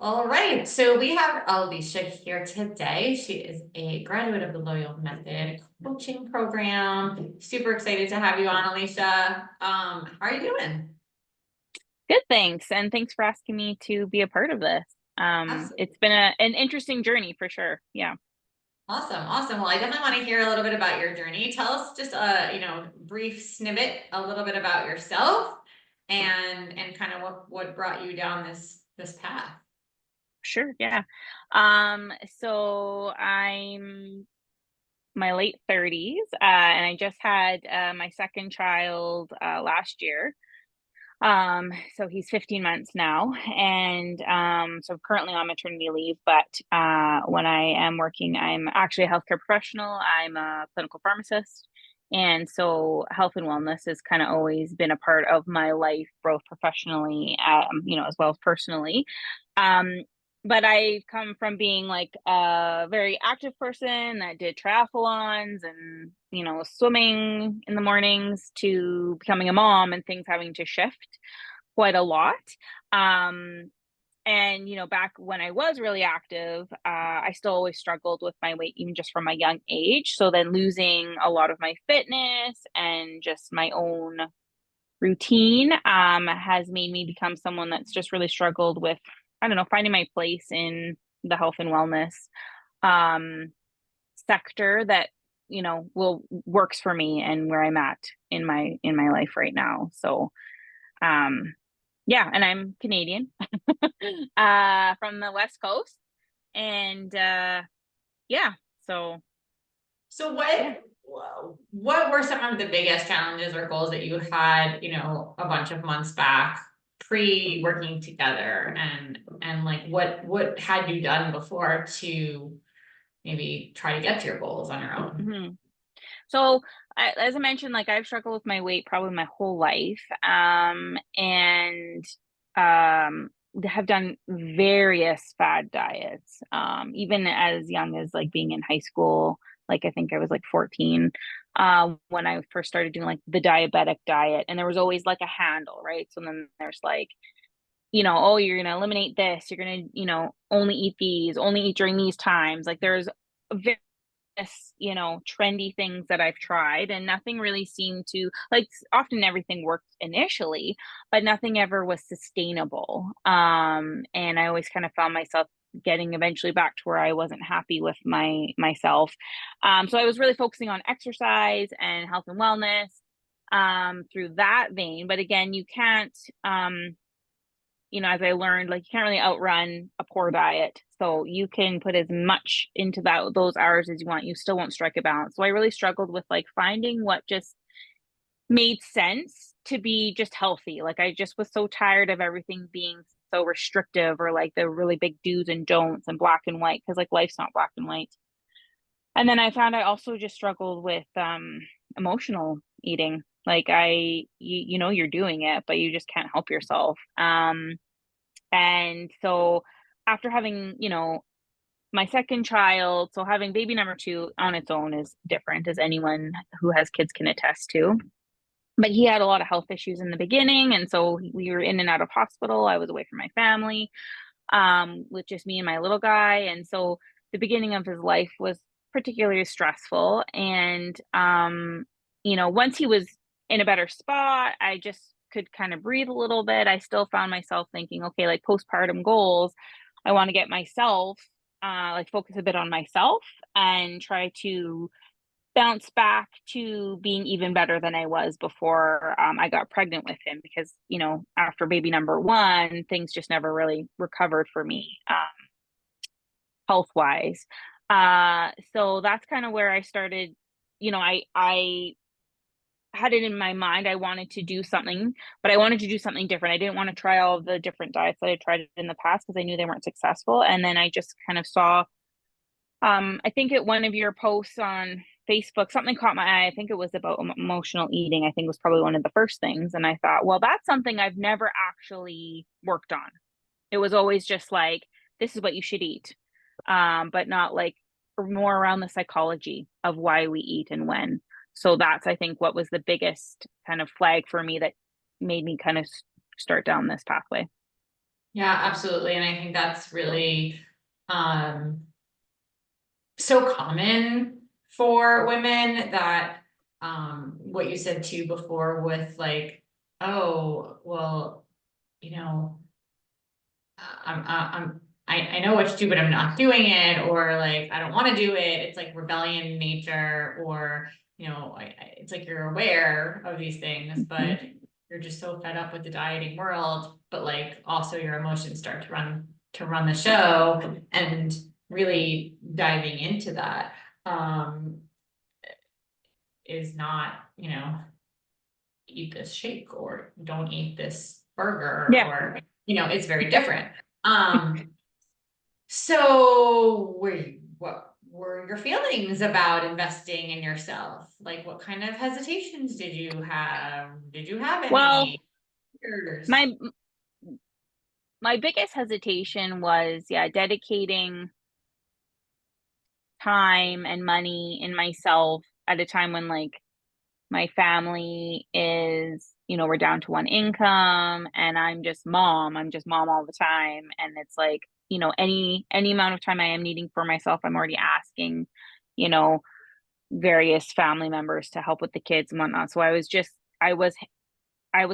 All right, so we have Alicia here today. She is a graduate of the Loyal Method coaching program. Super excited to have you on, Alicia. How are you doing? Good, thanks. And thanks for asking me to be a part of this. It's Absolutely. been an interesting journey for sure. Yeah, Awesome, awesome. Well, I definitely want to hear a little bit about your journey. Tell us just a brief snippet, a little bit about yourself and kind of what brought you down this path. sure. Yeah. So I'm my late 30s, and I just had my second child last year. So he's 15 months now, and so I'm currently on maternity leave. But when I am working, I'm actually a healthcare professional. I'm a clinical pharmacist, and so health and wellness has kind of always been a part of my life, both professionally, as well as personally. Um, but I come from being like a very active person that did triathlons and swimming in the mornings to becoming a mom and things having to shift quite a lot. Um, and back when I was really active, I still always struggled with my weight, even just from a young age. So then losing a lot of my fitness and just my own routine has made me become someone that's just really struggled with, I don't know, finding my place in the health and wellness um, sector that will works for me and where I'm at in my life right now. So um, yeah, and I'm Canadian, from the West Coast, and yeah, so So yeah. what were some of the biggest challenges or goals that you had, a bunch of months back pre-working together and like what had you done before to maybe try to get to your goals on your own? Mhm. So, as I mentioned, like I've struggled with my weight probably my whole life, and have done various fad diets, even as young as like being in high school. Like I think I was like 14 when I first started doing like the diabetic diet, and there was always like a handle, right? So then there's like, oh, you're gonna eliminate this, you're gonna, only eat these, only eat during these times. Like there's various trendy things that I've tried, and nothing really seemed to like, often everything worked initially, but nothing ever was sustainable. And I always kind of found myself getting eventually back to where I wasn't happy with myself. So I was really focusing on exercise and health and wellness through that vein. But again, you can't as I learned, like you can't really outrun a poor diet. So you can put as much into those hours as you want. You still won't strike a balance. So I really struggled with like finding what just made sense to be just healthy. Like I just was so tired of everything being so restrictive, or like the really big do's and don'ts and black and white, because like life's not black and white. And then I found I also just struggled with emotional eating. Like you're doing it, but you just can't help yourself. And so after having, my second child, so having baby number two on its own is different, as anyone who has kids can attest to. But he had a lot of health issues in the beginning. And so we were in and out of hospital. I was away from my family, with just me and my little guy. And so the beginning of his life was particularly stressful. And, once he was in a better spot, I just could kind of breathe a little bit. I still found myself thinking, okay, like postpartum goals, I want to get myself, like focus a bit on myself and try to bounce back to being even better than I was before I got pregnant with him, because after baby number one, things just never really recovered for me, health wise. So that's kind of where I started. I had it in my mind I wanted to do something, but I wanted to do something different. I didn't want to try all the different diets that I tried in the past because I knew they weren't successful. And then I just kind of saw, I think at one of your posts on Facebook, something caught my eye. I think it was about emotional eating. I think was probably one of the first things. And I thought, well, that's something I've never actually worked on. It was always just like, this is what you should eat, but not like more around the psychology of why we eat and when. So that's, I think, what was the biggest kind of flag for me that made me kind of start down this pathway. Yeah, absolutely. And I think that's really um so common for women that what you said too before with like, oh, well, you know, I know what to do, but I'm not doing it, or like I don't want to do it. It's like rebellion in nature, or it's like you're aware of these things, Mhm. but you're just so fed up with the dieting world, but like also your emotions start to run the show, and really diving into that um is not, eat this shake or don't eat this burger, Yeah. or it's very different. Um so what were your feelings about investing in yourself? Like what kind of hesitations did you have? Did you have Well, any fears? my my biggest hesitation was, yeah, dedicating time and money in myself at a time when like my family is, we're down to one income and I'm just mom all the time. And it's like, any amount of time I am needing for myself, I'm already asking, you know, various family members to help with the kids and whatnot. So I was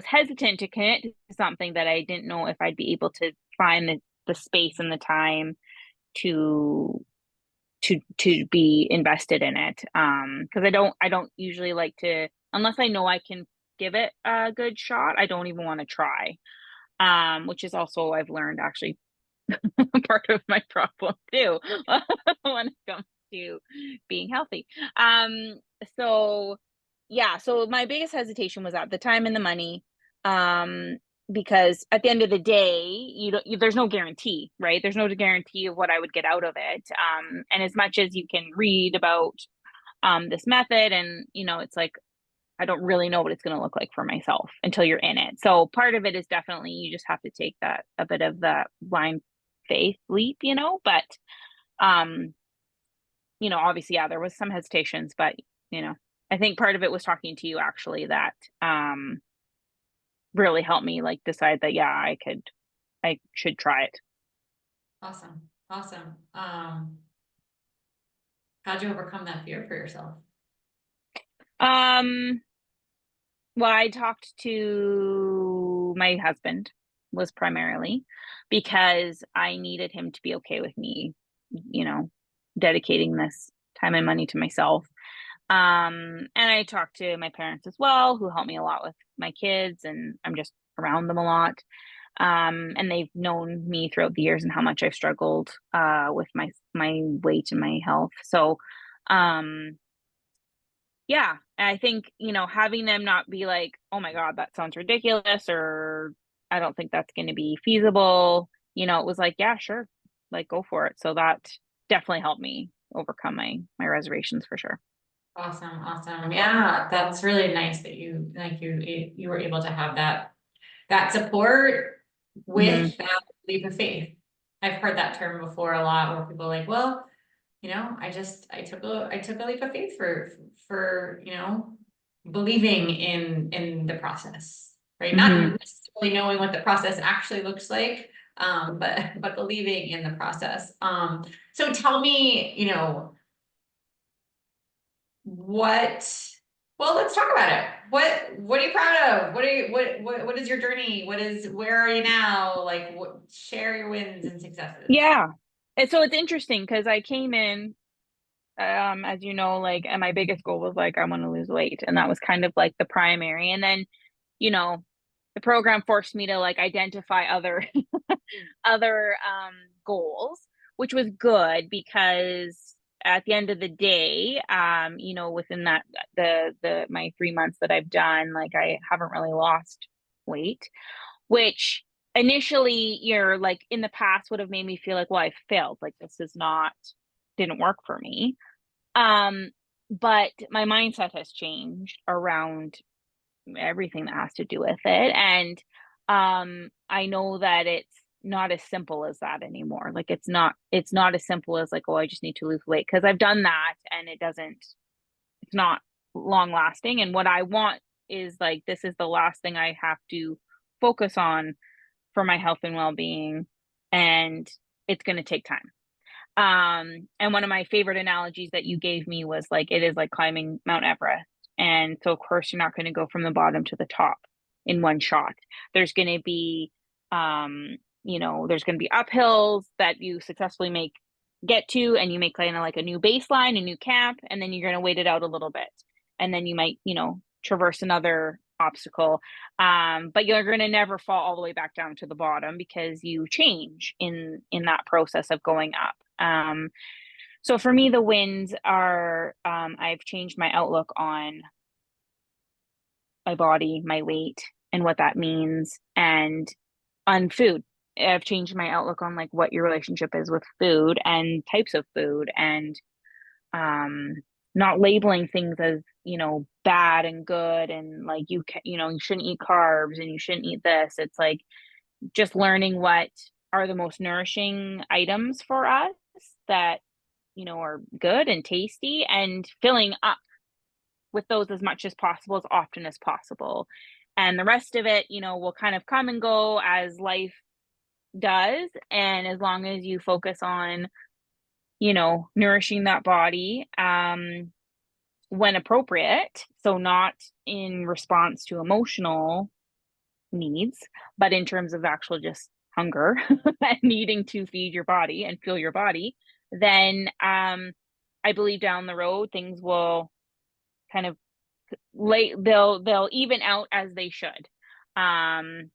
hesitant to commit to something that I didn't know if I'd be able to find the space and the time to to be invested in it. Because I don't usually like to, unless I know I can give it a good shot, I don't even want to try. Which is also, I've learned, actually part of my problem too when it comes to being healthy. Um, so yeah, so my biggest hesitation was at the time and the money. Um, because at the end of the day, there's no guarantee, right? There's no guarantee of what I would get out of it. And as much as you can read about this method, and it's like I don't really know what it's going to look like for myself until you're in it. So part of it is definitely you just have to take that a bit of that blind faith leap, but um, obviously, yeah, there was some hesitations, but you know, I think part of it was talking to you actually that really helped me like decide that, yeah, I should try it. Awesome. Awesome. How'd you overcome that fear for yourself? Um, well, I talked to my husband was primarily because I needed him to be okay with me, you know, dedicating this time and money to myself. And I talked to my parents as well, who help me a lot with my kids, and I'm just around them a lot. And they've known me throughout the years and how much I've struggled with my weight and my health. So, um, yeah, I think, having them not be like, "Oh my God, that sounds ridiculous," or "I don't think that's going to be feasible." It was like, "Yeah, sure, like go for it." So that definitely helped me overcome my reservations for sure. Awesome, awesome. Yeah, that's really nice that you were able to have that support Hmm. with that leap of faith. I've heard that term before a lot where people are like, well, I took a leap of faith for believing in the process, right? Not Hmm. necessarily knowing what the process actually looks like, but believing in the process. So tell me, what well, let's talk about it. What are you proud of? What is your journey? Where are you now? Like share your wins and successes. Yeah. And so it's interesting because I came in, as you know, like, and my biggest goal was like, I want to lose weight. And that was kind of like the primary. And then, you know, the program forced me to like identify other other goals, which was good because at the end of the day, within that the my 3 months that I've done, like I haven't really lost weight, which initially you're like in the past would have made me feel like, well, I failed, like this is not didn't work for me. Um, but my mindset has changed around everything that has to do with it. And I know that it's not as simple as that anymore. Like it's not as simple as like, oh, I just need to lose weight, because I've done that and it's not long lasting. And what I want is like this is the last thing I have to focus on for my health and well-being, and it's going to take time. And one of my favorite analogies that you gave me was like, it is like climbing Mount Everest. And so, of course, you're not going to go from the bottom to the top in one shot. There's going to be, there's going to be uphills that you successfully get to, and you make kind of like a new baseline, a new camp, and then you're going to wait it out a little bit. And then you might, traverse another obstacle. But you're going to never fall all the way back down to the bottom because you change in that process of going up. So for me, the wins are, I've changed my outlook on my body, my weight, and what that means, and on food. I've changed my outlook on like what your relationship is with food and types of food, and um, not labeling things as, bad and good, and like you shouldn't eat carbs and you shouldn't eat this. It's like just learning what are the most nourishing items for us that are good and tasty, and filling up with those as much as possible, as often as possible. And the rest of it, will kind of come and go as life does. And as long as you focus on, nourishing that body, when appropriate. So not in response to emotional needs, but in terms of actual just hunger and needing to feed your body and fuel your body, then I believe down the road things will kind of they'll even out as they should. Um,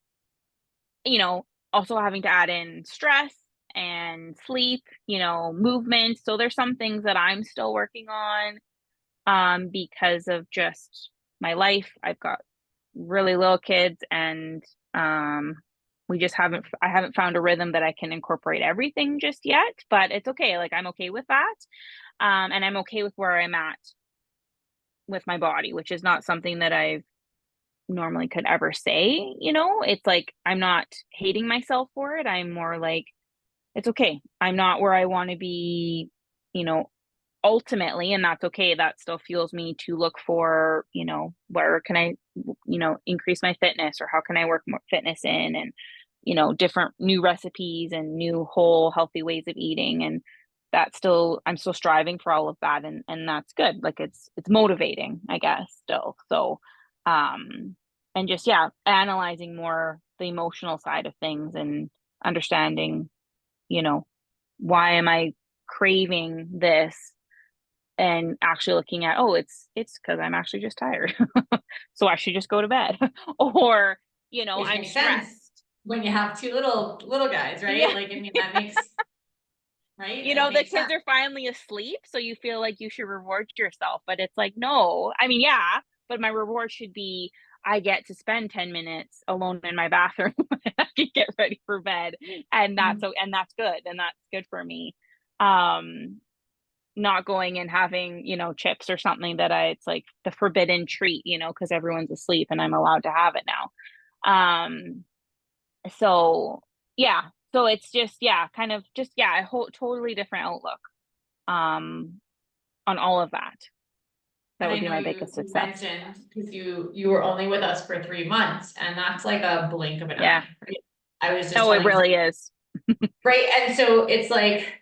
Also having to add in stress and sleep, movement. So there's some things that I'm still working on because of just my life. I've got really little kids, and I haven't found a rhythm that I can incorporate everything just yet, but it's okay. Like, I'm okay with that. And I'm okay with where I'm at with my body, which is not something that I normally could ever say. It's like, I'm not hating myself for it. I'm more like, it's okay. I'm not where I want to be, you know, ultimately, and that's okay. That still fuels me to look for, where can I, increase my fitness, or how can I work more fitness in, and, different new recipes and new whole healthy ways of eating. And I'm still striving for all of that. And that's good. Like, it's motivating, I guess, still. So, and just, yeah, analyzing more the emotional side of things, and understanding, you know, why am I craving this, and actually looking at, oh, it's because I'm actually just tired. So I should just go to bed. Or, Which I'm makes sense stressed. when you have two little guys, right? Yeah. Like, I mean, that makes, right? That The makes kids sense. are finally asleep, so you feel like you should reward yourself. But it's like, no, I mean, yeah, but my reward should be, I get to spend 10 minutes alone in my bathroom. I can get ready for bed. And that's good. And that's good for me. Um, Not going and having, chips or something it's like the forbidden treat, because everyone's asleep and I'm allowed to have it now. Um, so yeah, so it's just, yeah, kind of just, yeah, a whole totally different outlook, um, on all of that. That And I would be know my you biggest you success. mentioned, because you were only with us for 3 months, and that's like a blink of an Yeah. eye, right? I was just Oh, it telling some, really is. right? And so it's like,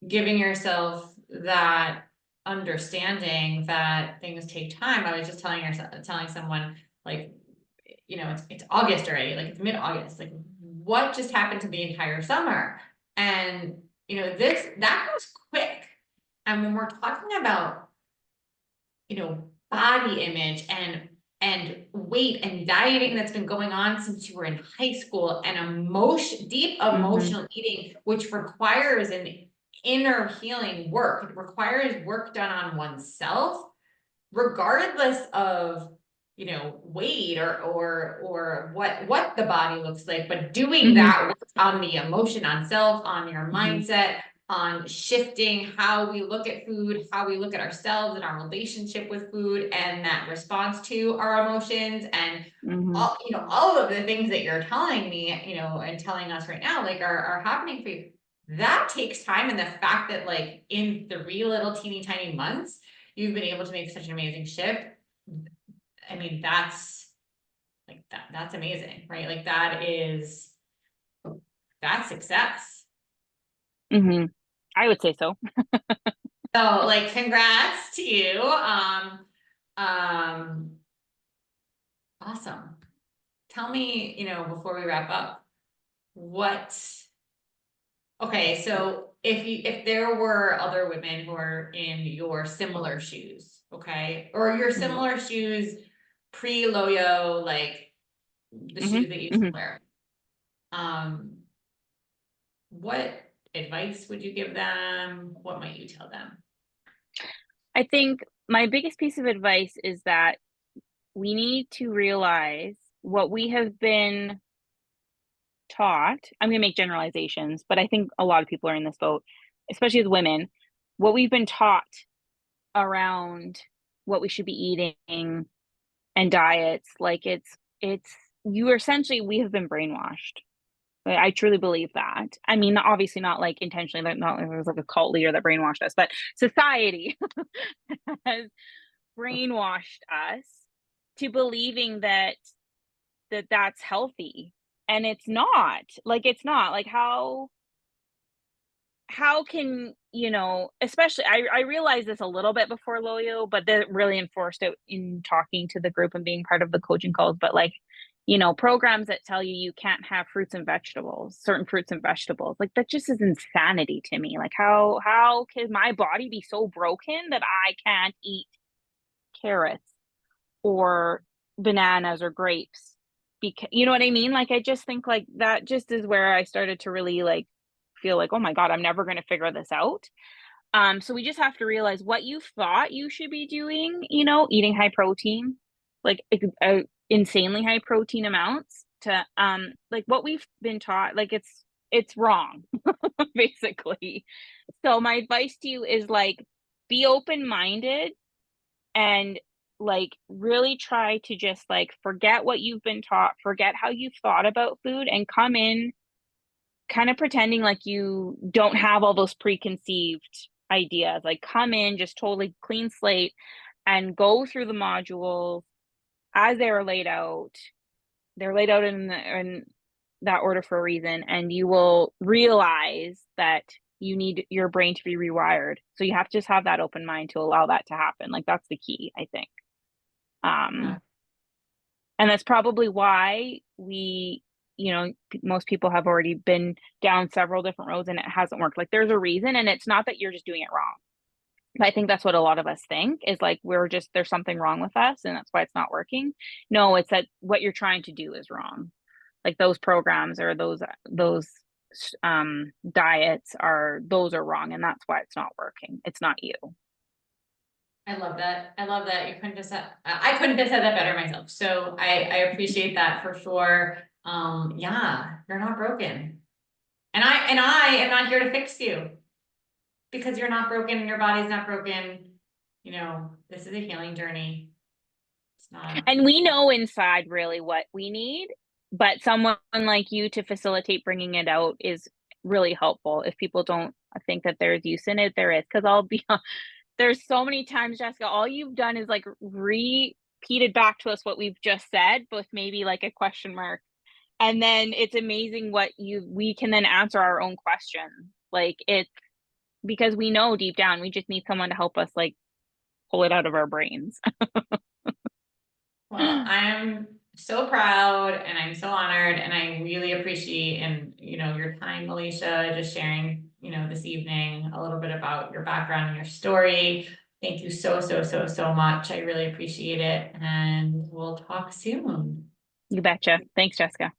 giving yourself that understanding that things take time. I was just telling someone, like, it's August already, like it's mid-August. Like, what just happened to the entire summer? And that goes quick. And when we're talking about, body image and weight and dieting that's been going on since you were in high school, and deep Mm-hmm. emotional eating, which requires an inner healing work. It requires work done on oneself, regardless of, weight or what the body looks like, but doing Mm-hmm. that work on the emotion, on self, on your Mm-hmm. mindset, on shifting how we look at food, how we look at ourselves and our relationship with food, and that response to our emotions, and Mm-hmm. all of the things that you're telling me, and telling us right now, like, are happening for you. That takes time. And the fact that, like, in 3 little teeny tiny months, you've been able to make such an amazing shift. I mean, like that's amazing, right? Like that's success. Hmm. I would say so. So like congrats to you. Um, awesome. Tell me, before we wrap up, what, okay, so if there were other women who are in your similar shoes, okay, or your Hmm. similar shoes pre-Loyo, like the Hmm. shoes that you used to Hmm. wear, um, what advice would you give them? What might you tell them? I think my biggest piece of advice is that we need to realize what we have been taught. I'm going to make generalizations, but I think a lot of people are in this boat, especially as women. What we've been taught around what we should be eating and diets, like it's you essentially we have been brainwashed. I truly believe that. I mean, obviously not like intentionally, like not like there was like a cult leader that brainwashed us, but society has brainwashed us to believing that's healthy. And it's not. Like it's not. Like how can, especially I realized this a little bit before Loyo, but that really enforced it in talking to the group and being part of the coaching calls. But like, programs that tell you can't have fruits and vegetables, certain fruits and vegetables, like that just is insanity to me. Like how can my body be so broken that I can't eat carrots or bananas or grapes? Because you know what I mean? Like I just think like that just is where I started to really like feel like, oh my God, I'm never going to figure this out. So we just have to realize what you thought you should be doing, eating high protein, like insanely high protein amounts to like what we've been taught, like it's wrong, basically. So my advice to you is like be open-minded and like really try to just like forget what you've been taught, forget how you've thought about food and come in kind of pretending like you don't have all those preconceived ideas. Like come in just totally clean slate and go through the modules as they are laid out. They're laid out in that order for a reason, and you will realize that you need your brain to be rewired. So you have to just have that open mind to allow that to happen. Like that's the key, I think. Yeah, Um, and that's probably why most people have already been down several different roads and it hasn't worked. Like there's a reason, and it's not that you're just doing it wrong. But I think that's what a lot of us think is like there's something wrong with us and that's why it's not working. No, it's that what you're trying to do is wrong. Like those programs or those diets those are wrong and that's why it's not working. It's not you. I love that. I love that. You couldn't have said, I couldn't have said that better myself. So I appreciate that for sure. Yeah, you're not broken. And I am not here to fix you because you're not broken and your body's not broken. This is a healing journey. It's not. And we know inside really what we need, but someone like you to facilitate bringing it out is really helpful. If people don't think that there's use in it, there is. Because there's so many times, Jessica, all you've done is like repeated back to us what we've just said, with maybe like a question mark. And then it's amazing we can then answer our own question. Like it's because we know deep down, we just need someone to help us like pull it out of our brains. Well, I'm so proud and I'm so honored and I really appreciate your time, Alicia, just sharing, this evening a little bit about your background and your story. Thank you so, so, so, so much. I really appreciate it and we'll talk soon. You betcha. Thanks, Jessica.